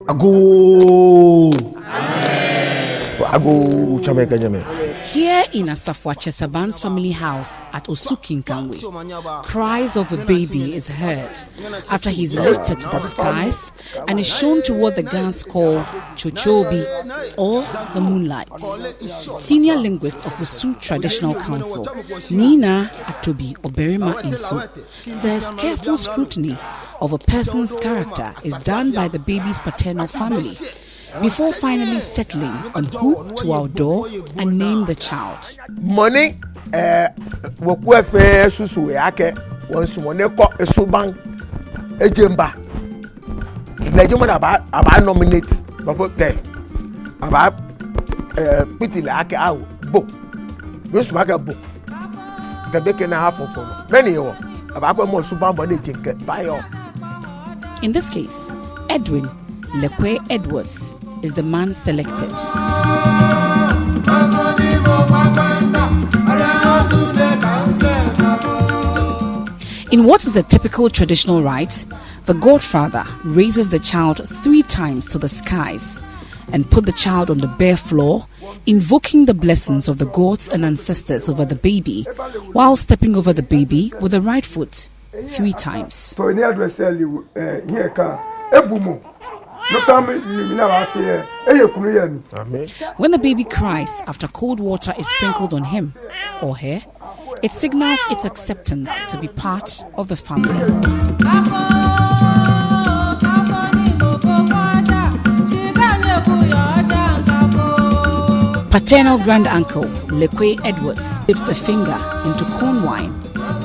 Ago. Ago. Jamaica, Jamaica. Here in Asafwa Chesaban's family house at Kinkawe, cries of a baby is heard after he's lifted to the skies and is shown toward the guns called Chochobi or the moonlight. Senior linguist of Osu Traditional Council, Nina Atobi Oberima Inso, says careful scrutiny of a person's character is done by the baby's paternal family before finally settling on who to outdoor and name the child. Money, wokwefe susu yake, once moneko esuban ejemba. Lejuma aba nominate, before te aba piti yake au bo. Yosu maka bo. Kabeke na half of many yo. Aba kwa mo suban bone jinke bayo. In this case, Edwin Lekwe Edwards is the man selected. In what is a typical traditional rite, the godfather raises the child 3 times to the skies and put the child on the bare floor, invoking the blessings of the gods and ancestors over the baby, while stepping over the baby with the right foot 3 times. When the baby cries after cold water is sprinkled on him or her, it signals its acceptance to be part of the family. Paternal grand uncle Lekwe Edwards dips a finger into corn wine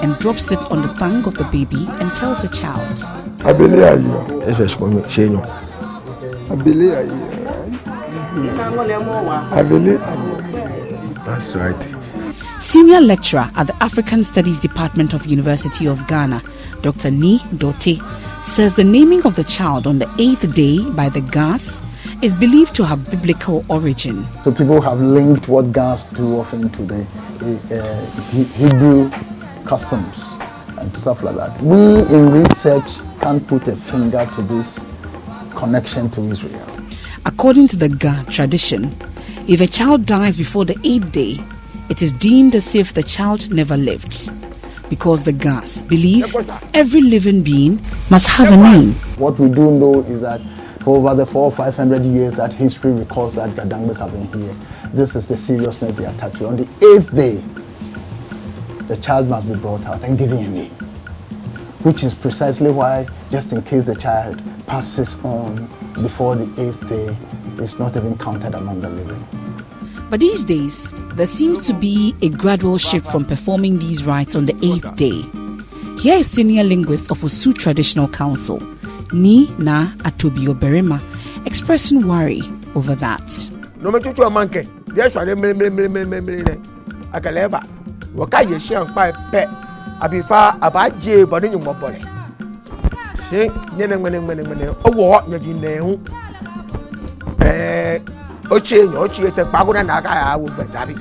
and drops it on the tongue of the baby and tells the child, That's right. Senior lecturer at the African Studies Department of University of Ghana, Dr. Ni Dote, says the naming of the child on the 8th day by the Gas is believed to have biblical origin. So people have linked what Gas do often to the Hebrew customs and stuff like that. We in research can't put a finger to this connection to Israel. According to the Ga tradition, if a child dies before the 8th day, it is deemed as if the child never lived, because the Gas believe every living being must have a name. What we do know is that for over the 400 or 500 years that history records that Gadangbes have been here, this is the seriousness they attach to. On the 8th day, the child must be brought out and given a name, which is precisely why, just in case the child passes on before the 8th day, it's not even counted among the living. But these days, there seems to be a gradual shift from performing these rites on the 8th day. Here is senior linguist of Osu Traditional Council, Ni Na Atobi Oberima, expressing worry over that. No matter what manke, yes, I can Waka Yeshan 5 pet, Abifa Abaji, but in your mobile. Say, oh, what you know? Ochi, the Pagona Naga will be Daddy.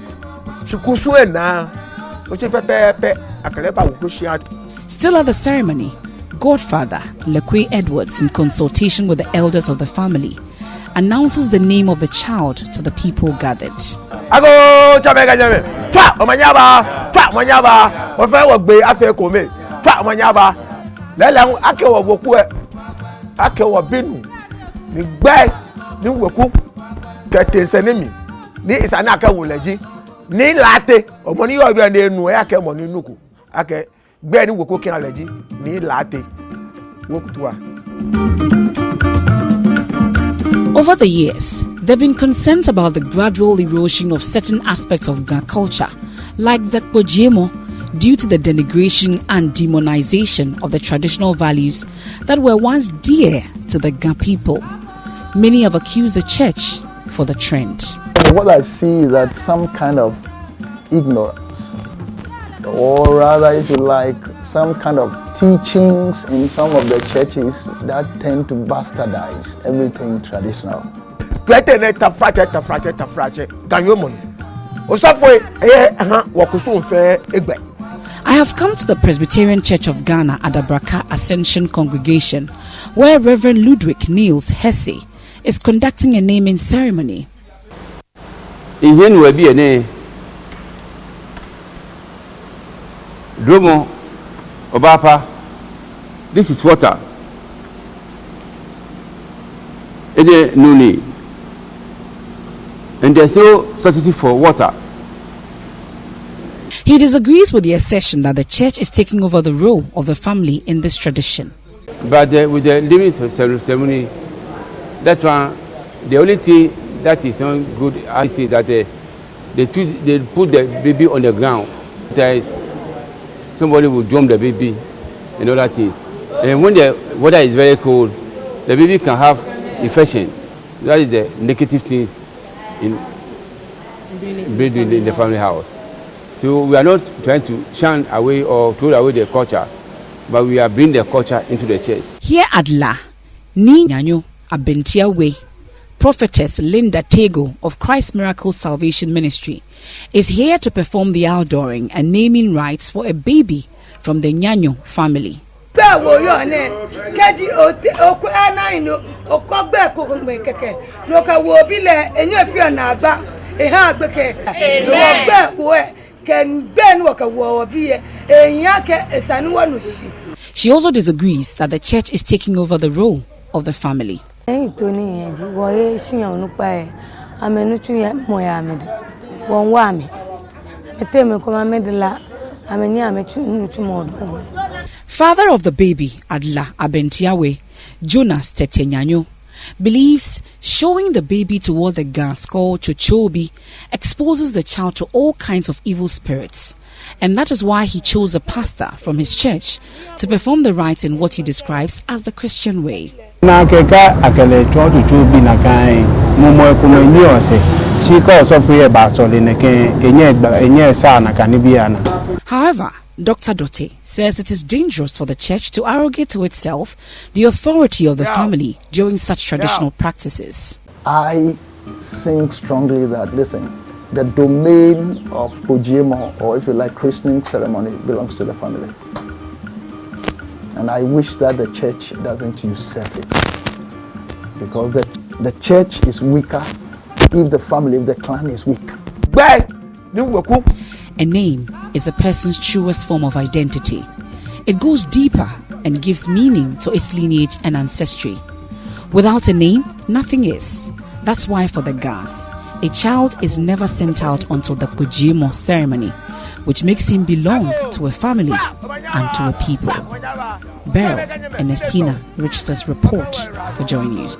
Chukuswena, Ochi Pepe, Akaleba Wukushiat. Still at the ceremony, Godfather Lekwe Edwards, in consultation with the elders of the family, announces the name of the child to the people gathered. Ago Jamaica Jamaica. Twa Manyaba, Ofe Wogbe Afe Kome. Twa Manyaba. Lele ake wo boku e. Ake wo binu. Ni gbe ni woku. Kete senemi. Ni isana ake wo leji. Ni late. Omo ni yo bi na enu e ake mo ni nuku. Ake gbe ni woku kin aleji. Ni late. Wokutua. Over the years, there have been concerns about the gradual erosion of certain aspects of Ga culture, like the Kpojemo, due to the denigration and demonization of the traditional values that were once dear to the Ga people. Many have accused the church for the trend. What I see is that some kind of ignorance, or rather, if you like, some kind of teachings in some of the churches that tend to bastardize everything traditional. I have come to the Presbyterian Church of Ghana at the Braka Ascension Congregation, where Reverend Ludwig Niels Hesse is conducting a naming ceremony. Even will be a name. Dromo, Obapa, this is water. Ede Nuni. And there's no substitute for water. He disagrees with the assertion that the church is taking over the role of the family in this tradition. But with the living ceremony, that one, the only thing that is not good is that they put the baby on the ground. Somebody will drum the baby and other things. And when the weather is very cold, the baby can have infection. That is the negative things in the family house. So we are not trying to shun away or throw away the culture, but we are bringing the culture into the church. Here at La, Ni Nyanyo Abentia Way, Prophetess Linda Tego of Christ Miracle Salvation Ministry is here to perform the outdooring and naming rites for a baby from the Nyanyo family. She also disagrees that the church is taking over the role of the family. Father of the baby, Adla Abentiawe, Jonas Tetenyanyo, believes showing the baby toward the gas called Chochobi exposes the child to all kinds of evil spirits. And that is why he chose a pastor from his church to perform the rites in what he describes as the Christian way. However, Dr. Dote says it is dangerous for the church to arrogate to itself the authority of the family during such traditional practices. I think strongly that, listen, the domain of Ojimo, or if you like, christening ceremony, belongs to the family. And I wish that the church doesn't usurp it. Because the church is weaker if the family, if the clan is weak. A name is a person's truest form of identity. It goes deeper and gives meaning to its lineage and ancestry. Without a name, nothing is. That's why for the Gas, a child is never sent out until the Kujimo ceremony, which makes him belong to a family and to a people. Beryl Ernestina Richter's report for Joy News.